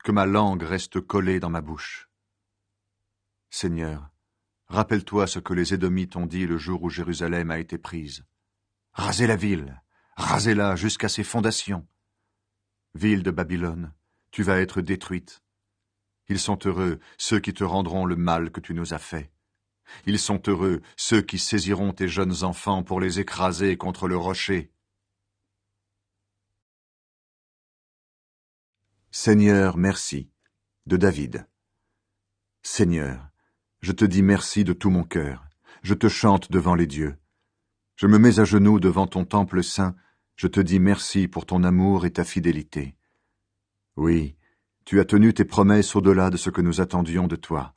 que ma langue reste collée dans ma bouche. Seigneur, rappelle-toi ce que les Édomites ont dit le jour où Jérusalem a été prise. Rasez la ville, rasez-la jusqu'à ses fondations. Ville de Babylone, tu vas être détruite. Ils sont heureux, ceux qui te rendront le mal que tu nous as fait. Ils sont heureux, ceux qui saisiront tes jeunes enfants pour les écraser contre le rocher. Seigneur, merci. De David. Seigneur, je te dis merci de tout mon cœur. Je te chante devant les dieux. Je me mets à genoux devant ton temple saint. Je te dis merci pour ton amour et ta fidélité. Oui, tu as tenu tes promesses au-delà de ce que nous attendions de toi.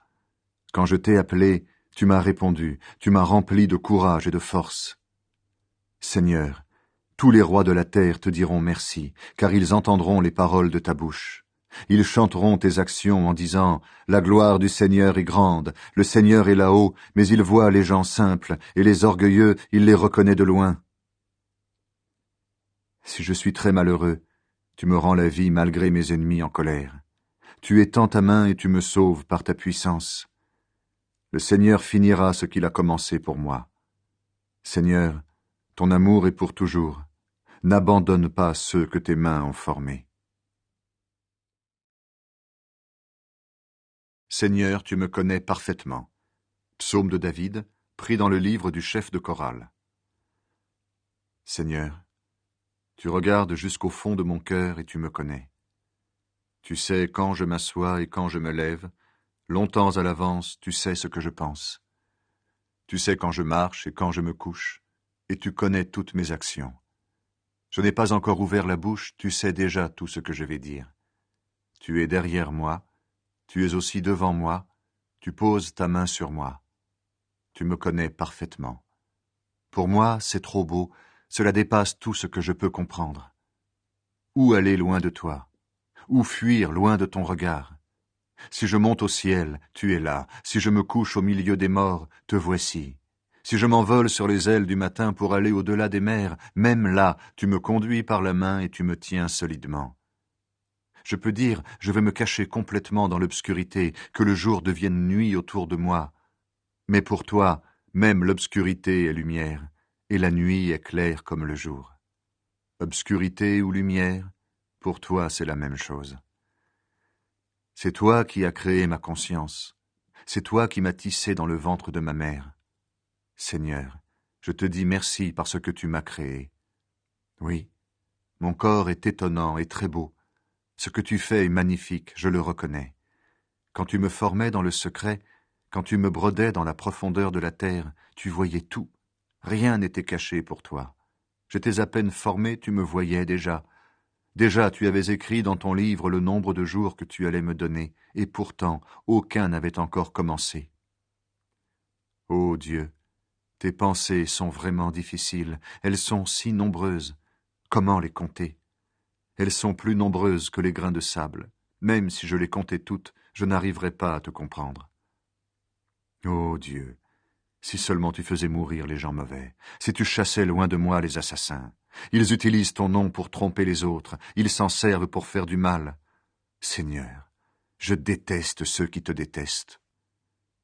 Quand je t'ai appelé, tu m'as répondu, tu m'as rempli de courage et de force. Seigneur, tous les rois de la terre te diront merci, car ils entendront les paroles de ta bouche. Ils chanteront tes actions en disant « La gloire du Seigneur est grande, le Seigneur est là-haut, mais il voit les gens simples, et les orgueilleux, il les reconnaît de loin. » Si je suis très malheureux, tu me rends la vie malgré mes ennemis en colère. Tu étends ta main et tu me sauves par ta puissance. Le Seigneur finira ce qu'il a commencé pour moi. Seigneur, ton amour est pour toujours. N'abandonne pas ceux que tes mains ont formés. Seigneur, tu me connais parfaitement. Psaume de David, pris dans le livre du chef de chorale. Seigneur, tu regardes jusqu'au fond de mon cœur et tu me connais. Tu sais quand je m'assois et quand je me lève, longtemps à l'avance, tu sais ce que je pense. Tu sais quand je marche et quand je me couche, et tu connais toutes mes actions. Je n'ai pas encore ouvert la bouche, tu sais déjà tout ce que je vais dire. Tu es derrière moi, tu es aussi devant moi, tu poses ta main sur moi. Tu me connais parfaitement. Pour moi, c'est trop beau, cela dépasse tout ce que je peux comprendre. Où aller loin de toi? Où fuir loin de ton regard? Si je monte au ciel, tu es là. Si je me couche au milieu des morts, te voici. Si je m'envole sur les ailes du matin pour aller au-delà des mers, même là, tu me conduis par la main et tu me tiens solidement. Je peux dire, je vais me cacher complètement dans l'obscurité, que le jour devienne nuit autour de moi. Mais pour toi, même l'obscurité est lumière, et la nuit est claire comme le jour. Obscurité ou lumière, pour toi c'est la même chose. C'est toi qui as créé ma conscience. C'est toi qui m'as tissé dans le ventre de ma mère. Seigneur, je te dis merci parce que tu m'as créé. Oui, mon corps est étonnant et très beau. Ce que tu fais est magnifique, je le reconnais. Quand tu me formais dans le secret, quand tu me brodais dans la profondeur de la terre, tu voyais tout. Rien n'était caché pour toi. J'étais à peine formé, tu me voyais déjà. Déjà tu avais écrit dans ton livre le nombre de jours que tu allais me donner, et pourtant aucun n'avait encore commencé. Ô Dieu, tes pensées sont vraiment difficiles, elles sont si nombreuses. Comment les compter? Elles sont plus nombreuses que les grains de sable. Même si je les comptais toutes, je n'arriverais pas à te comprendre. Ô Dieu, si seulement tu faisais mourir les gens mauvais, si tu chassais loin de moi les assassins. Ils utilisent ton nom pour tromper les autres, ils s'en servent pour faire du mal. Seigneur, je déteste ceux qui te détestent.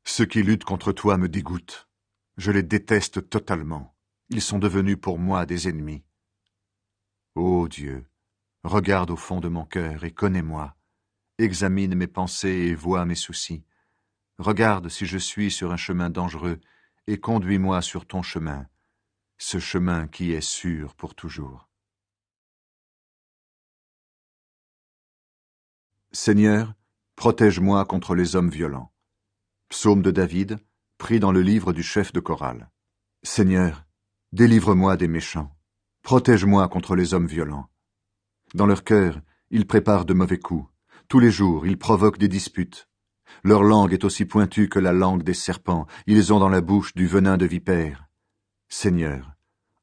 Ceux qui luttent contre toi me dégoûtent. Je les déteste totalement. Ils sont devenus pour moi des ennemis. Ô Dieu, regarde au fond de mon cœur et connais-moi. Examine mes pensées et vois mes soucis. Regarde si je suis sur un chemin dangereux et conduis-moi sur ton chemin, ce chemin qui est sûr pour toujours. Seigneur, protège-moi contre les hommes violents. Psaume de David, pris dans le livre du chef de chorale. Seigneur, délivre-moi des méchants. Protège-moi contre les hommes violents. Dans leur cœur, ils préparent de mauvais coups. Tous les jours, ils provoquent des disputes. Leur langue est aussi pointue que la langue des serpents. Ils ont dans la bouche du venin de vipère. Seigneur,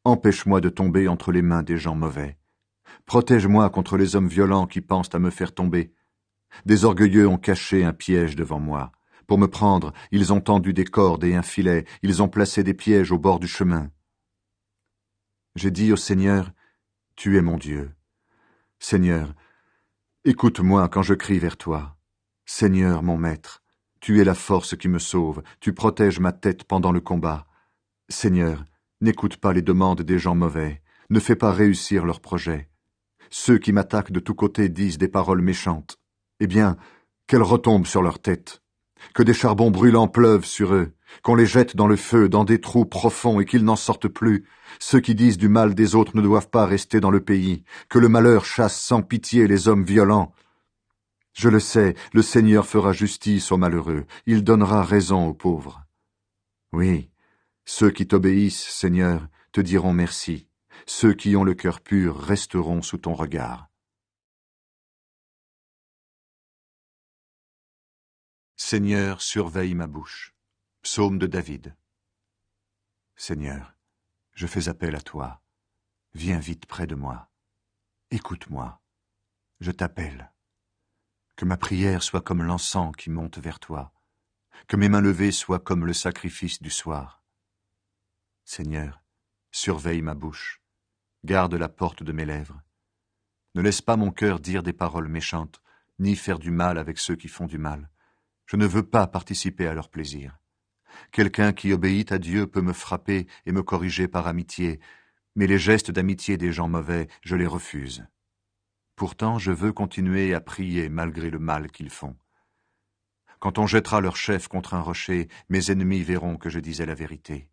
empêche-moi de tomber entre les mains des gens mauvais. Protège-moi contre les hommes violents qui pensent à me faire tomber. Des orgueilleux ont caché un piège devant moi. Pour me prendre, ils ont tendu des cordes et un filet. Ils ont placé des pièges au bord du chemin. J'ai dit au Seigneur, tu es mon Dieu. Seigneur, Écoute-moi quand je crie vers toi. Seigneur mon maître, tu es la force qui me sauve, tu protèges ma tête pendant le combat. Seigneur, n'écoute pas les demandes des gens mauvais, ne fais pas réussir leurs projets. Ceux qui m'attaquent de tous côtés disent des paroles méchantes. Eh bien, qu'elles retombent sur leur tête. Que des charbons brûlants pleuvent sur eux, qu'on les jette dans le feu, dans des trous profonds et qu'ils n'en sortent plus. Ceux qui disent du mal des autres ne doivent pas rester dans le pays. Que le malheur chasse sans pitié les hommes violents. Je le sais, le Seigneur fera justice aux malheureux. Il donnera raison aux pauvres. Oui, ceux qui t'obéissent, Seigneur, te diront merci. Ceux qui ont le cœur pur resteront sous ton regard. Seigneur, surveille ma bouche. Psaume de David. Seigneur, je fais appel à toi. Viens vite près de moi. Écoute-moi. Je t'appelle. Que ma prière soit comme l'encens qui monte vers toi. Que mes mains levées soient comme le sacrifice du soir. Seigneur, surveille ma bouche. Garde la porte de mes lèvres. Ne laisse pas mon cœur dire des paroles méchantes, ni faire du mal avec ceux qui font du mal. Je ne veux pas participer à leur plaisir. Quelqu'un qui obéit à Dieu peut me frapper et me corriger par amitié, mais les gestes d'amitié des gens mauvais, je les refuse. Pourtant, je veux continuer à prier malgré le mal qu'ils font. Quand on jettera leur chef contre un rocher, mes ennemis verront que je disais la vérité.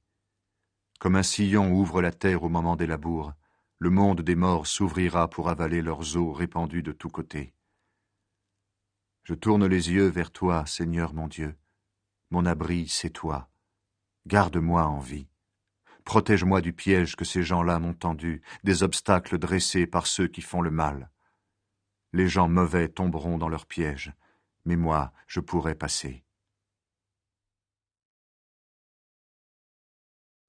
Comme un sillon ouvre la terre au moment des labours, le monde des morts s'ouvrira pour avaler leurs eaux répandues de tous côtés. Je tourne les yeux vers toi, Seigneur mon Dieu. Mon abri, c'est toi. Garde-moi en vie. Protège-moi du piège que ces gens-là m'ont tendu, des obstacles dressés par ceux qui font le mal. Les gens mauvais tomberont dans leurs pièges, mais moi, je pourrai passer.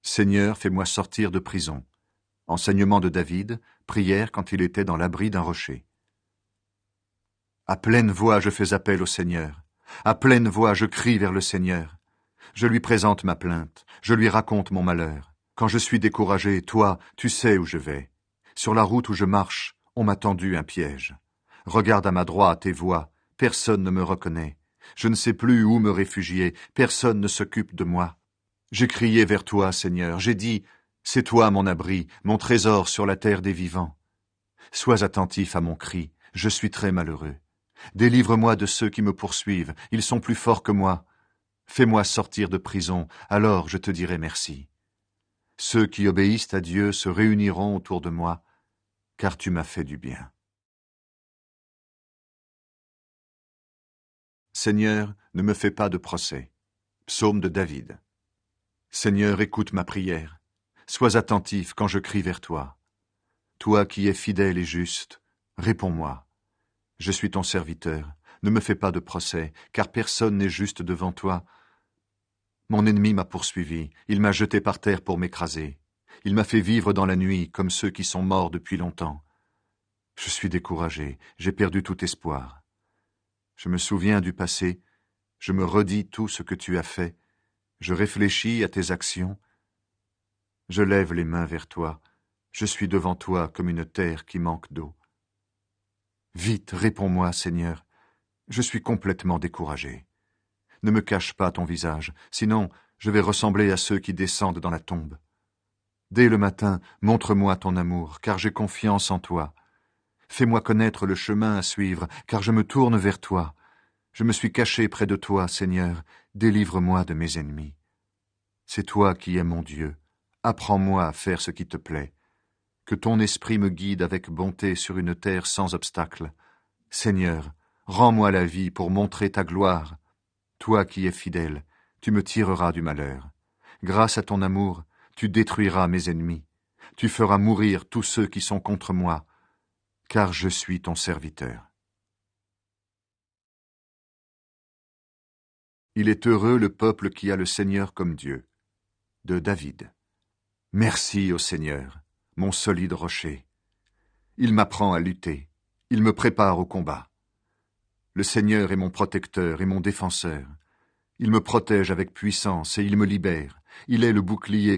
Seigneur, fais-moi sortir de prison. Enseignement de David, prière quand il était dans l'abri d'un rocher. À pleine voix, je fais appel au Seigneur. À pleine voix, je crie vers le Seigneur. Je lui présente ma plainte, je lui raconte mon malheur. Quand je suis découragé, toi, tu sais où je vais. Sur la route où je marche, on m'a tendu un piège. Regarde à ma droite et vois, personne ne me reconnaît. Je ne sais plus où me réfugier, personne ne s'occupe de moi. J'ai crié vers toi, Seigneur, j'ai dit, c'est toi mon abri, mon trésor sur la terre des vivants. Sois attentif à mon cri, je suis très malheureux. Délivre-moi de ceux qui me poursuivent, ils sont plus forts que moi. Fais-moi sortir de prison, alors je te dirai merci. Ceux qui obéissent à Dieu se réuniront autour de moi, car tu m'as fait du bien. Seigneur, ne me fais pas de procès. Psaume de David. Seigneur, écoute ma prière. Sois attentif quand je crie vers toi. Toi qui es fidèle et juste, réponds-moi. Je suis ton serviteur, ne me fais pas de procès, car personne n'est juste devant toi. Mon ennemi m'a poursuivi, il m'a jeté par terre pour m'écraser. Il m'a fait vivre dans la nuit comme ceux qui sont morts depuis longtemps. Je suis découragé, j'ai perdu tout espoir. Je me souviens du passé, je me redis tout ce que tu as fait, je réfléchis à tes actions. Je lève les mains vers toi, je suis devant toi comme une terre qui manque d'eau. Vite, réponds-moi, Seigneur, je suis complètement découragé. Ne me cache pas ton visage, sinon je vais ressembler à ceux qui descendent dans la tombe. Dès le matin, montre-moi ton amour, car j'ai confiance en toi. Fais-moi connaître le chemin à suivre, car je me tourne vers toi. Je me suis caché près de toi, Seigneur, délivre-moi de mes ennemis. C'est toi qui es mon Dieu. Apprends-moi à faire ce qui te plaît. Que ton esprit me guide avec bonté sur une terre sans obstacle. Seigneur, rends-moi la vie pour montrer ta gloire. Toi qui es fidèle, tu me tireras du malheur. Grâce à ton amour, tu détruiras mes ennemis. Tu feras mourir tous ceux qui sont contre moi, car je suis ton serviteur. Il est heureux le peuple qui a le Seigneur comme Dieu. De David. Merci au Seigneur, mon solide rocher. Il m'apprend à lutter, il me prépare au combat. Le Seigneur est mon protecteur et mon défenseur. Il me protège avec puissance et il me libère. Il est le bouclier